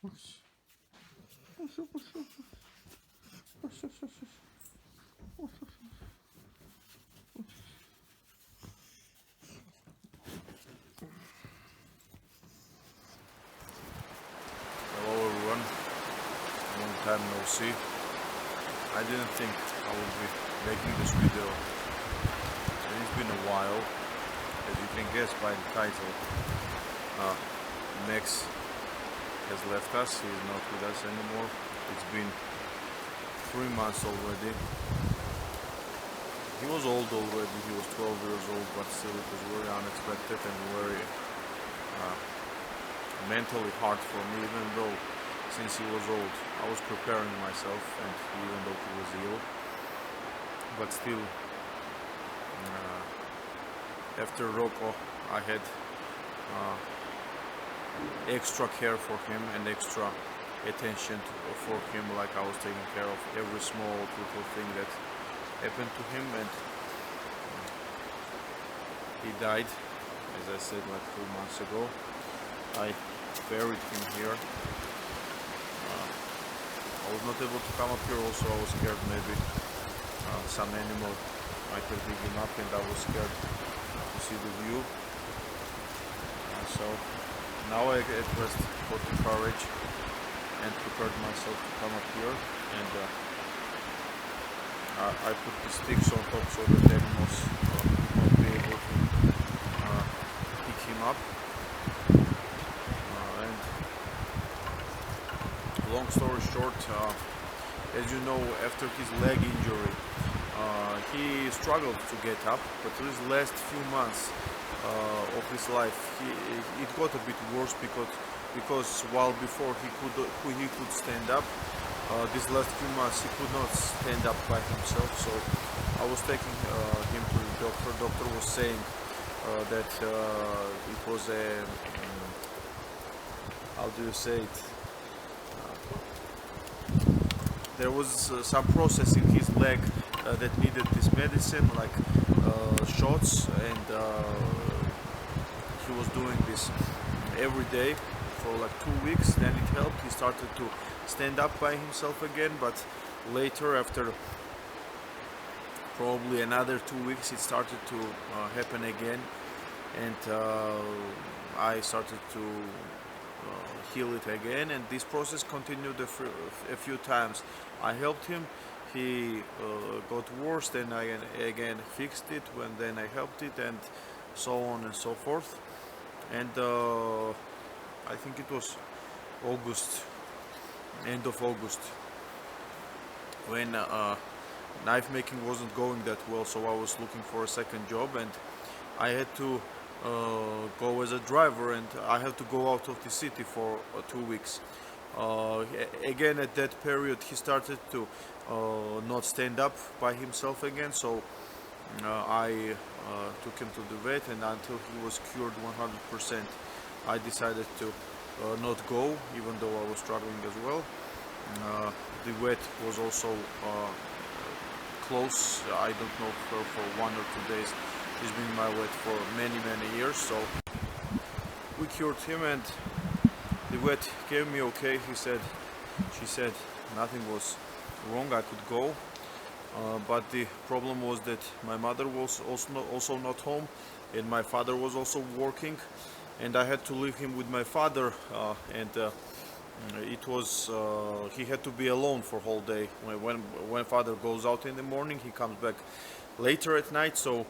Hello everyone, long time no see. I didn't think I would be making this video. It's been a while. As you can guess by the title, Max has left us. He is not with us anymore. It's been 3 months already. He was old already. He was 12 years old, but still it was very unexpected and very mentally hard for me, even though since he was old I was preparing myself, and even though he was ill, but still after Rocco I had extra care for him and extra attention for him, like I was taking care of every small little thing that happened to him. And he died, as I said, like 2 months ago. I buried him here. I was not able to come up here. Also, I was scared maybe some animal might have dig him up, and I was scared to see the view. So now I at first got the courage and prepared myself to come up here, and I put the sticks on top so that animals would not be able to pick him up. And long story short, as you know, after his leg injury, he struggled to get up, but these last few months of his life, it got a bit worse because while before he could stand up, these last few months he could not stand up by himself. So I was taking him to the doctor. Doctor was saying that it was a how do you say it? There was some process in his leg that needed this medicine, like shots, and he was doing this every day for like 2 weeks. Then it helped. He started to stand up by himself again, but later, after probably another 2 weeks, it started to happen again, and I started to heal it again, and this process continued a few times. I helped him. He got worse, then I again fixed it, and then I helped it, and so on and so forth. And I think it was August, end of August, when knife making wasn't going that well, so I was looking for a second job, and I had to go as a driver, and I had to go out of the city for 2 weeks. Again, at that period, he started to not stand up by himself again, so I took him to the vet, and until he was cured 100%, I decided to not go, even though I was struggling as well. The vet was also close. I don't know for 1 or 2 days. He's been my vet for many years, so we cured him, and the vet gave me okay. She said nothing was wrong, I could go, but the problem was that my mother was also not home, and my father was also working, and I had to leave him with my father, and it was he had to be alone for whole day. When father goes out in the morning, he comes back later at night, so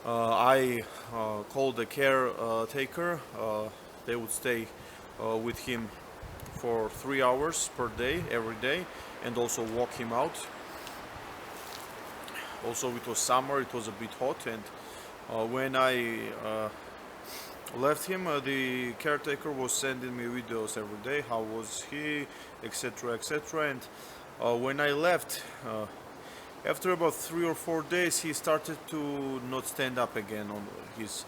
I called a caretaker. They would stay with him for 3 hours per day, every day, and also walk him out. Also, it was summer, it was a bit hot, and when I left him, the caretaker was sending me videos every day, how was he, etc, etc. And when I left, after about 3 or 4 days, he started to not stand up again on his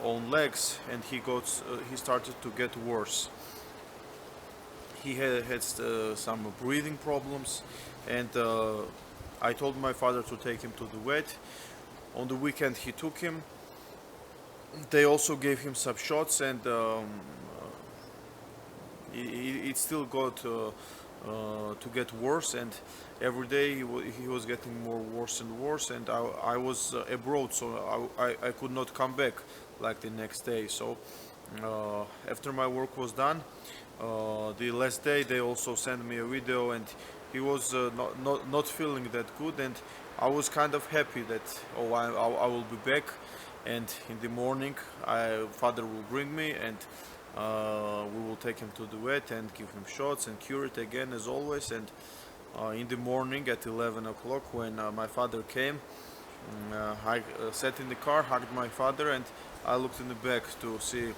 own legs, and he started to get worse. He had some breathing problems, and I told my father to take him to the vet. On the weekend, he took him. They also gave him some shots, and it still got to get worse, and every day he was getting more worse and worse. And I was abroad, so I could not come back like the next day. So after my work was done, the last day they also sent me a video, and he was not feeling that good, and I was kind of happy that I will be back, and in the morning father will bring me, and we will take him to the vet and give him shots and cure it again as always. And in the morning at 11 o'clock when my father came, I sat in the car, hugged my father, and I looked in the back to see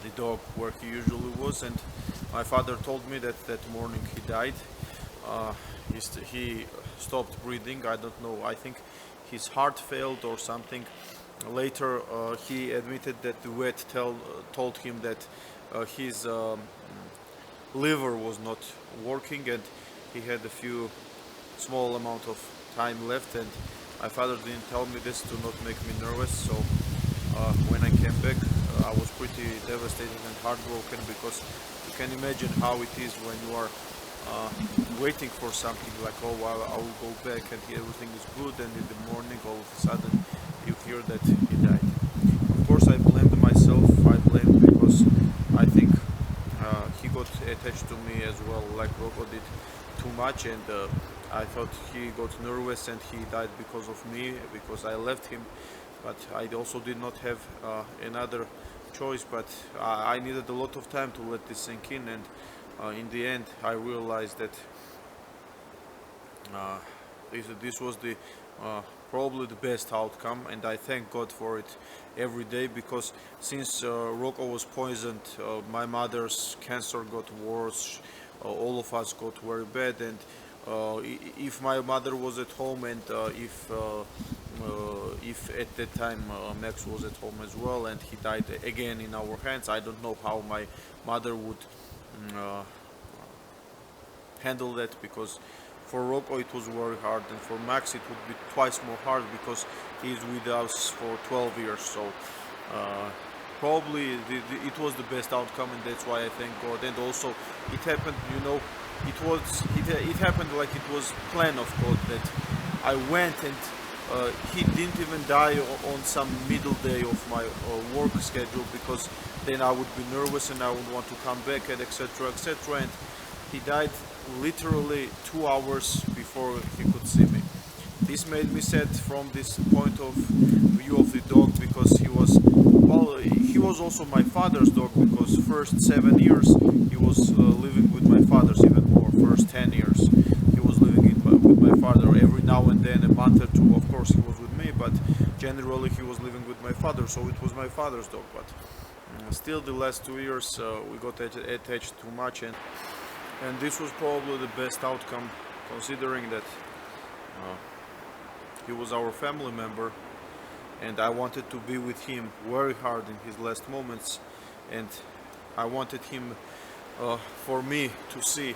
the dog where he usually was, and my father told me that that morning he died. He stopped breathing. I don't know. I think his heart failed or something. Later, he admitted that the vet told him that his liver was not working, and he had a few small amount of time left. And my father didn't tell me this to not make me nervous. So when I came back, I was pretty devastated and heartbroken, because you can imagine how it is when you are waiting for something like, oh, I will go back and everything is good, and in the morning all of a sudden you hear that he died. Of course, I blamed myself. I blamed because I think he got attached to me as well, like Rocco did, too much, and I thought he got nervous and he died because of me, because I left him. But I also did not have another choice, but I needed a lot of time to let this sink in, and in the end I realized that this was the probably the best outcome, and I thank God for it every day, because since Rocco was poisoned, my mother's cancer got worse, all of us got very bad, and if my mother was at home, and if at that time Max was at home as well and he died again in our hands, I don't know how my mother would handle that, because for Rocco it was very hard, and for Max it would be twice more hard, because he's with us for 12 years. So probably it was the best outcome, and that's why I thank God. And also it happened, it happened like it was plan of God, that I went, and he didn't even die on some middle day of my work schedule, because then I would be nervous and I would want to come back, and etc, etc. And he died literally 2 hours before he could see me. This made me sad from this point of view of the dog, because he was also my father's dog, because first 7 years he was living with my father's, even more, first 10 years he was living with my father. Every now and then, a month or two, of course he was with me, but generally he was living with my father, so it was my father's dog. But still, the last 2 years we got attached too much, and this was probably the best outcome, considering that he was our family member, and I wanted to be with him very hard in his last moments, and I wanted him for me to see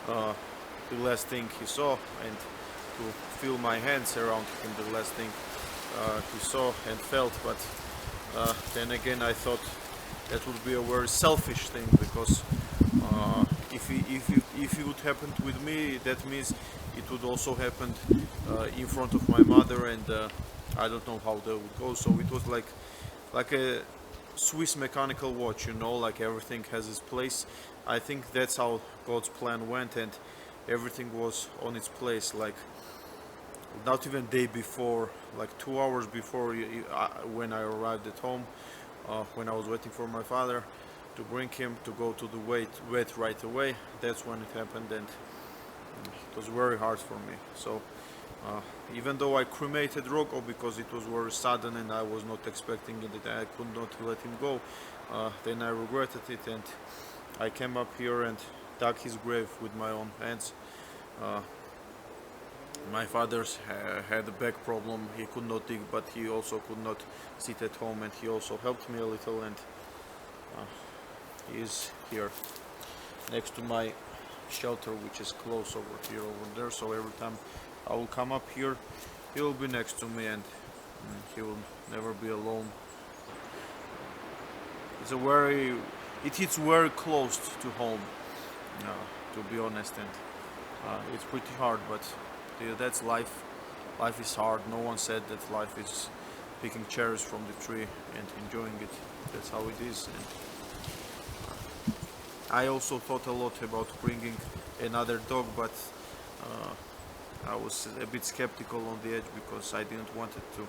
the last thing he saw, and to feel my hands around him, the last thing he saw and felt. But then again, I thought that would be a very selfish thing, because if it would happen with me, that means it would also happen in front of my mother, and I don't know how that would go. So it was like a Swiss mechanical watch, like everything has its place. I think that's how God's plan went, and everything was on its place. Like not even day before, like 2 hours before, when I arrived at home, when I was waiting for my father to bring him to go to the vet right away. That's when it happened, and it was very hard for me. So even though I cremated Rocco, because it was very sudden and I was not expecting it, that I could not let him go, then I regretted it, and I came up here and dug his grave with my own hands. My father's had a back problem. He could not dig, but he also could not sit at home, and he also helped me a little, and he is here next to my shelter, which is close over here, over there. So every time I will come up here, he will be next to me, and he will never be alone. It hits very close to home. to be honest, and it's pretty hard, but that's life. Life is hard. No one said that life is picking cherries from the tree and enjoying it. That's how it is. And I also thought a lot about bringing another dog, but I was a bit skeptical on the edge because I didn't want it to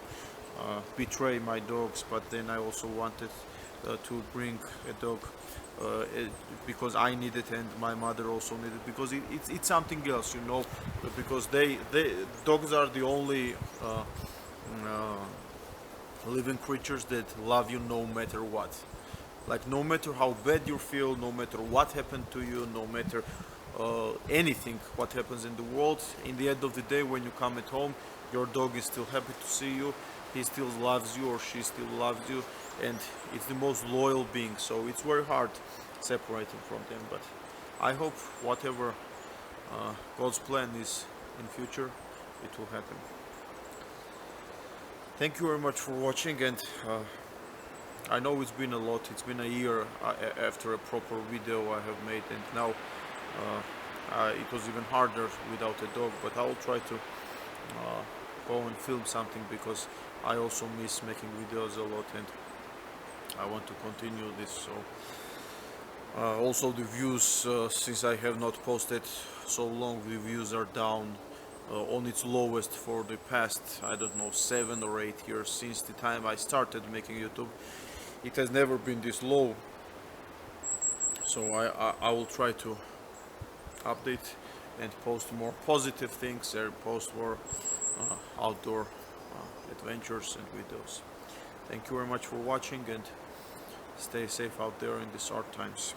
betray my dogs, but then I also wanted to bring a dog because I need it and my mother also needed it because it's something else, you know, because they dogs are the only living creatures that love you no matter what. Like no matter how bad you feel, no matter what happened to you, no matter anything what happens in the world, in the end of the day when you come at home, your dog is still happy to see you, he still loves you or she still loves you, and it's the most loyal being, so it's very hard separating from them. But I hope whatever God's plan is in future, it will happen. Thank you very much for watching, and I know it's been a lot. It's been a year after a proper video I have made, and now it was even harder without a dog, but I will try to go and film something because I also miss making videos a lot and I want to continue this. So also the views, since I have not posted so long, the views are down on its lowest for the past, I don't know, 7 or 8 years since the time I started making YouTube. It has never been this low, so I will try to update and post more positive things and post more outdoor adventures and videos. Thank you very much for watching and stay safe out there in these hard times.